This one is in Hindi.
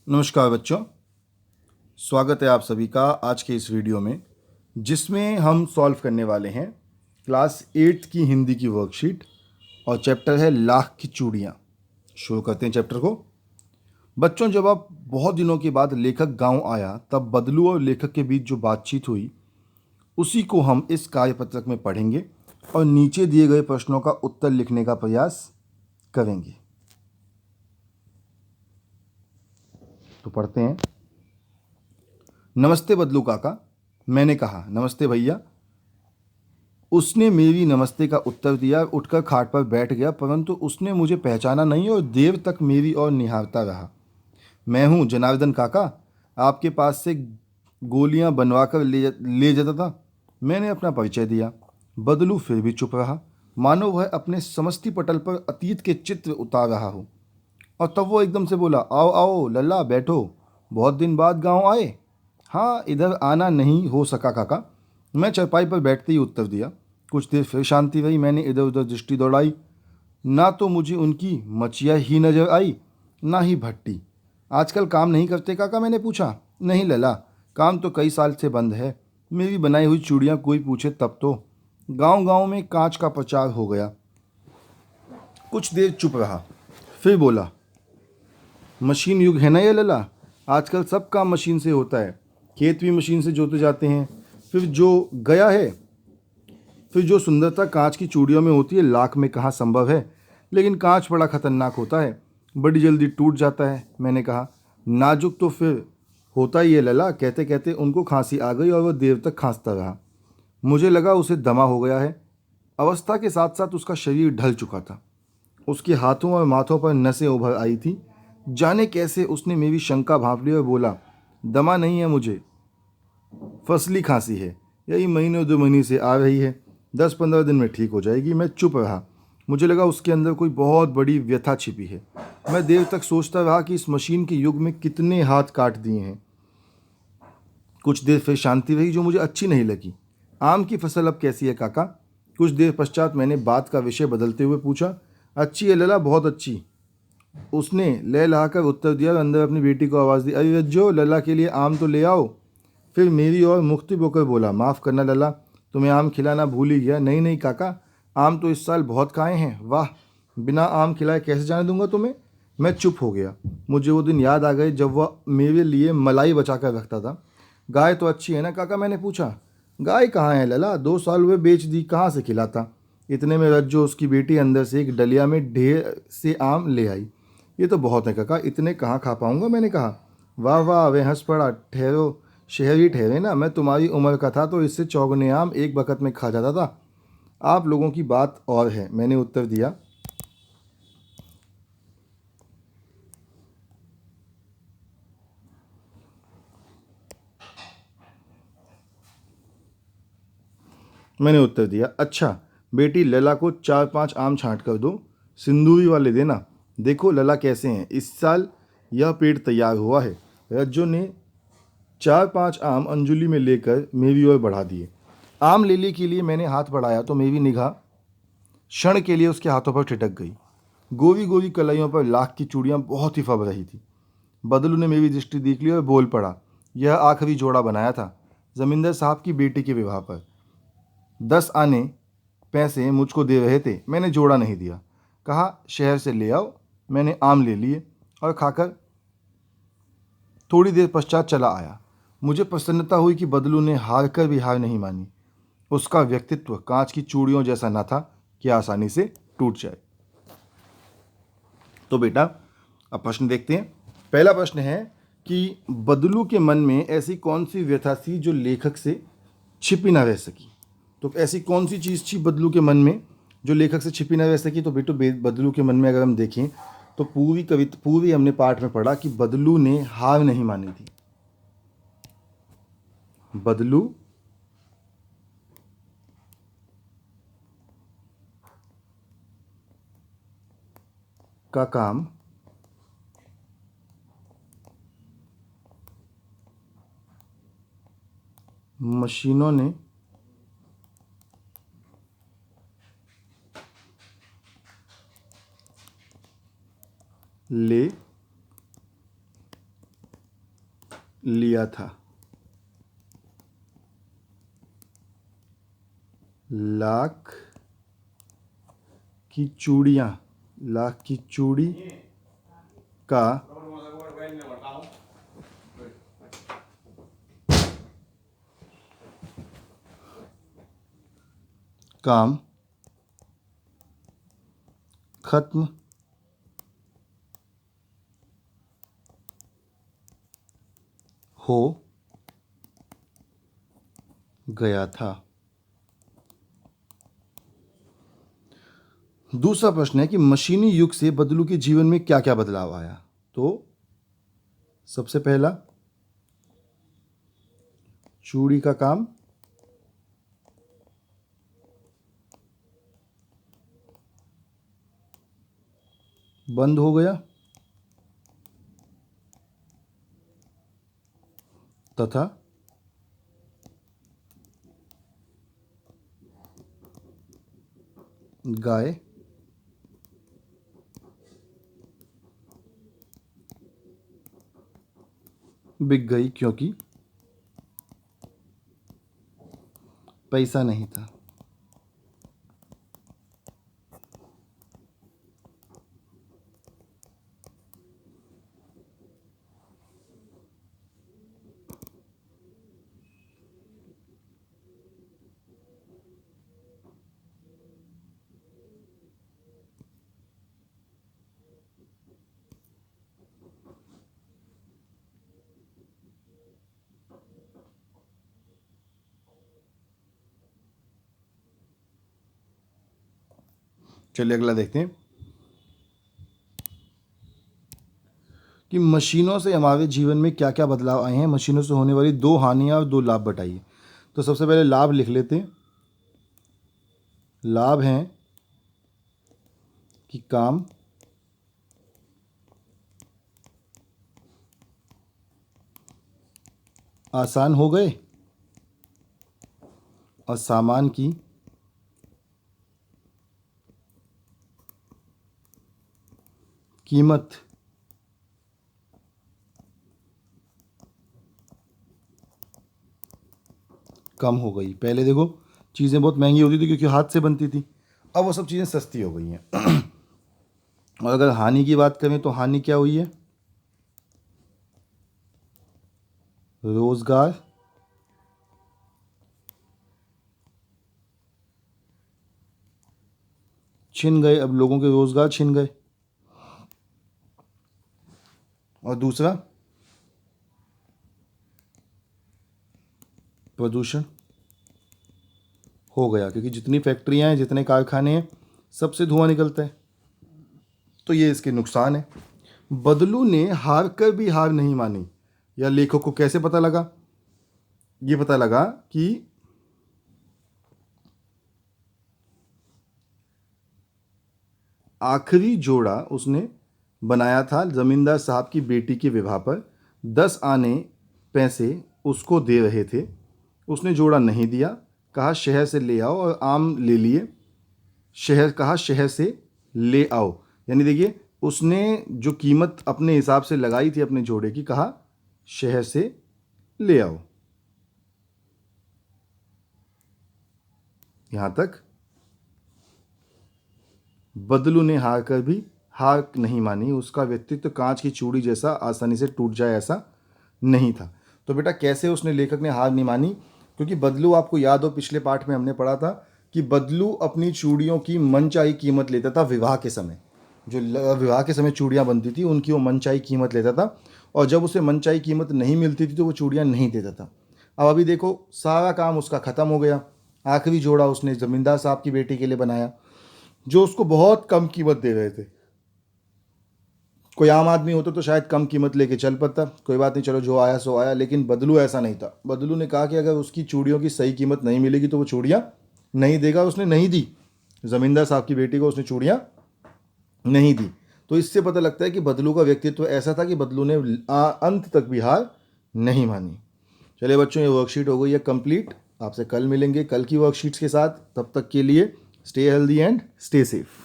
नमस्कार बच्चों, स्वागत है आप सभी का आज के इस वीडियो में जिसमें हम सॉल्व करने वाले हैं क्लास 8 की हिंदी की वर्कशीट और चैप्टर है लाख की चूड़ियाँ। शुरू करते हैं चैप्टर को। बच्चों, जब आप बहुत दिनों के बाद लेखक गांव आया तब बदलू और लेखक के बीच जो बातचीत हुई उसी को हम इस कार्यपत्रक में पढ़ेंगे और नीचे दिए गए प्रश्नों का उत्तर लिखने का प्रयास करेंगे। तो पढ़ते हैं। नमस्ते बदलू काका, मैंने कहा। नमस्ते भैया, उसने मेरी नमस्ते का उत्तर दिया, उठकर खाट पर बैठ गया, परंतु उसने मुझे पहचाना नहीं और देर तक मेरी ओर निहारता रहा। मैं हूँ जनार्दन काका, आपके पास से गोलियां बनवा कर ले जाता था। मैंने अपना परिचय दिया। बदलू फिर भी चुप रहा, मानो वह अपने समष्टि पटल पर अतीत के चित्र उतार रहा हो। और तब वो एकदम से बोला, आओ आओ लल्ला, बैठो। बहुत दिन बाद गांव आए? हाँ, इधर आना नहीं हो सका काका। मैं चरपाई पर बैठते ही उत्तर दिया। कुछ देर फिर शांति रही। मैंने इधर उधर दृष्टि दौड़ाई। ना तो मुझे उनकी मचिया ही नजर आई, ना ही भट्टी। आजकल काम नहीं करते काका, मैंने पूछा। नहीं लला, काम तो कई साल से बंद है। मेरी बनाई हुई चूड़ियाँ कोई पूछे तब तो। गांव गांव में कांच का प्रचार हो गया। कुछ देर चुप रहा, फिर बोला, मशीन युग है ना ये लला, आजकल सब काम मशीन से होता है। खेत भी मशीन से जोते जाते हैं। फिर जो गया है फिर जो सुंदरता कांच की चूड़ियों में होती है लाख में कहाँ संभव है। लेकिन कांच बड़ा खतरनाक होता है, बड़ी जल्दी टूट जाता है। मैंने कहा, नाजुक तो फिर होता ही है लला। कहते कहते उनको खांसी आ गई और वह देर तक खांसता रहा। मुझे लगा उसे दमा हो गया है। अवस्था के साथ साथ उसका शरीर ढल चुका था। उसके हाथों और माथों पर नसें उभर आई थी। जाने कैसे उसने मेरी शंका भांप ली और बोला, दमा नहीं है मुझे, फसली खांसी है। यही महीने 2 महीने से आ रही है। 10-15 दिन में ठीक हो जाएगी। मैं चुप रहा। मुझे लगा उसके अंदर कोई बहुत बड़ी व्यथा छिपी है। मैं देर तक सोचता रहा कि इस मशीन के युग में कितने हाथ काट दिए हैं। कुछ देर फिर शांति रही जो मुझे अच्छी नहीं लगी। आम की फसल अब कैसी है काका? कुछ देर पश्चात मैंने बात का विषय बदलते हुए पूछा। अच्छी है लला, बहुत अच्छी, उसने लहलहाकर उत्तर दिया और अंदर अपनी बेटी को आवाज़ दी, अरे रज्जो, लला के लिए आम तो ले आओ। फिर मेरी ओर मुख्तिब होकर बोला, माफ़ करना लला, तुम्हें आम खिलाना भूल ही गया। नहीं नहीं काका, आम तो इस साल बहुत खाए हैं। वाह, बिना आम खिलाए कैसे जाने दूंगा तुम्हें। मैं चुप हो गया। मुझे वो दिन याद आ गए जब वह मेरे लिए मलाई बचा कर रखता था। गाय तो अच्छी है ना काका, मैंने पूछा। गाय कहाँ है लला, 2 साल हुए बेच दी, कहाँ से खिलाता। इतने में रज्जो, उसकी बेटी, अंदर से एक डलिया में ढेर से आम ले आई। ये तो बहुत है काका, इतने कहाँ खा पाऊंगा, मैंने कहा। वाह वाह, वे हंस पड़ा। ठहरो, शहरी ठहरे ना, मैं तुम्हारी उम्र का था तो इससे चौगुने आम एक बकत में खा जाता था। आप लोगों की बात और है, मैंने उत्तर दिया। अच्छा बेटी, लला को 4-5 आम छांट कर दो, सिंदूरी वाले देना। देखो लला कैसे हैं, इस साल यह पेड़ तैयार हुआ है। रज्जो ने 4-5 आम अंजुली में लेकर मेरी ओर बढ़ा दिए। आम लेने के लिए मैंने हाथ बढ़ाया तो मेरी निगाह क्षण के लिए उसके हाथों पर ठिठक गई। गोरी गोरी कलाइयों पर लाख की चूड़ियां बहुत ही फब रही थी। बदलू ने मेरी दृष्टि देख ली और बोल पड़ा, यह आखिरी जोड़ा बनाया था जमींदार साहब की बेटी के विवाह पर। 10 आने पैसे मुझको दे रहे थे, मैंने जोड़ा नहीं दिया। कहा, शहर से ले आओ। मैंने आम ले लिए और खाकर थोड़ी देर पश्चात चला आया। मुझे प्रसन्नता हुई कि बदलू ने हार कर भी हार नहीं मानी। उसका व्यक्तित्व कांच की चूड़ियों जैसा न था कि आसानी से टूट जाए। तो बेटा, अब प्रश्न देखते हैं। पहला प्रश्न है कि बदलू के मन में ऐसी कौन सी व्यथा थी जो लेखक से छिपी ना रह सकी। तो ऐसी कौन सी चीज़ थी बदलू के मन में जो लेखक से छिपी ना रह सकी। तो बेटो, बदलू के मन में अगर हम देखें तो पूरी हमने पाठ में पढ़ा कि बदलू ने हार नहीं मानी थी। बदलू का काम मशीनों ने ले लिया था। लाख की चूड़ियाँ, लाख की चूड़ी का काम खत्म हो गया था। दूसरा प्रश्न है कि मशीनी युग से बदलू के जीवन में क्या क्या बदलाव आया। तो सबसे पहला, चूड़ी का काम बंद हो गया तथा गाय बिक गई क्योंकि पैसा नहीं था। चलिए अगला देखते हैं कि मशीनों से हमारे जीवन में क्या क्या बदलाव आए हैं। मशीनों से होने वाली दो हानियां और दो लाभ बताइए। तो सबसे पहले लाभ लिख लेते हैं। लाभ हैं कि काम आसान हो गए और सामान की कीमत कम हो गई। पहले देखो चीज़ें बहुत महंगी होती थी क्योंकि हाथ से बनती थी, अब वो सब चीज़ें सस्ती हो गई हैं। और अगर हानि की बात करें तो हानि क्या हुई है? रोजगार छिन गए, अब लोगों के रोजगार छिन गए। और दूसरा, प्रदूषण हो गया क्योंकि जितनी फैक्ट्रियां हैं, जितने कारखाने हैं, सबसे धुआं निकलता है। तो ये इसके नुकसान है। बदलू ने हार कर भी हार नहीं मानी। या लेखक को कैसे पता लगा? ये पता लगा कि आखिरी जोड़ा उसने बनाया था जमींदार साहब की बेटी के विवाह पर। 10 आने पैसे उसको दे रहे थे, उसने जोड़ा नहीं दिया, कहा शहर से ले आओ, और आम ले लिए। शहर से ले आओ, यानी देखिए उसने जो कीमत अपने हिसाब से लगाई थी अपने जोड़े की, कहा शहर से ले आओ। यहां तक बदलू ने हार कर भी हार नहीं मानी। उसका व्यक्तित्व कांच की चूड़ी जैसा आसानी से टूट जाए ऐसा नहीं था। तो बेटा कैसे उसने, लेखक ने हार नहीं मानी? क्योंकि बदलू, आपको याद हो पिछले पाठ में हमने पढ़ा था कि बदलू अपनी चूड़ियों की मनचाही कीमत लेता था। विवाह के समय जो विवाह के समय चूड़ियाँ बनती थी उनकी वो मनचाही कीमत लेता था, और जब उसे मनचाही कीमत नहीं मिलती थी तो वो चूड़ियाँ नहीं देता था। अब अभी देखो सारा काम उसका ख़त्म हो गया। आखिरी जोड़ा उसने ज़मींदार साहब की बेटी के लिए बनाया जो उसको बहुत कम कीमत दे रहे थे। कोई आम आदमी होता तो शायद कम कीमत लेके चल पड़ता, कोई बात नहीं, चलो जो आया सो आया। लेकिन बदलू ऐसा नहीं था। बदलू ने कहा कि अगर उसकी चूड़ियों की सही कीमत नहीं मिलेगी तो वो चूड़ियाँ नहीं देगा। उसने नहीं दी, ज़मींदार साहब की बेटी को उसने चूड़ियाँ नहीं दी। तो इससे पता लगता है कि बदलू का व्यक्तित्व ऐसा था कि बदलू ने अंत तक भी हार नहीं मानी। चलिए बच्चों, ये वर्कशीट हो गई है कंप्लीट। आपसे कल मिलेंगे कल की वर्कशीट्स के साथ। तब तक के लिए stay healthy and stay safe.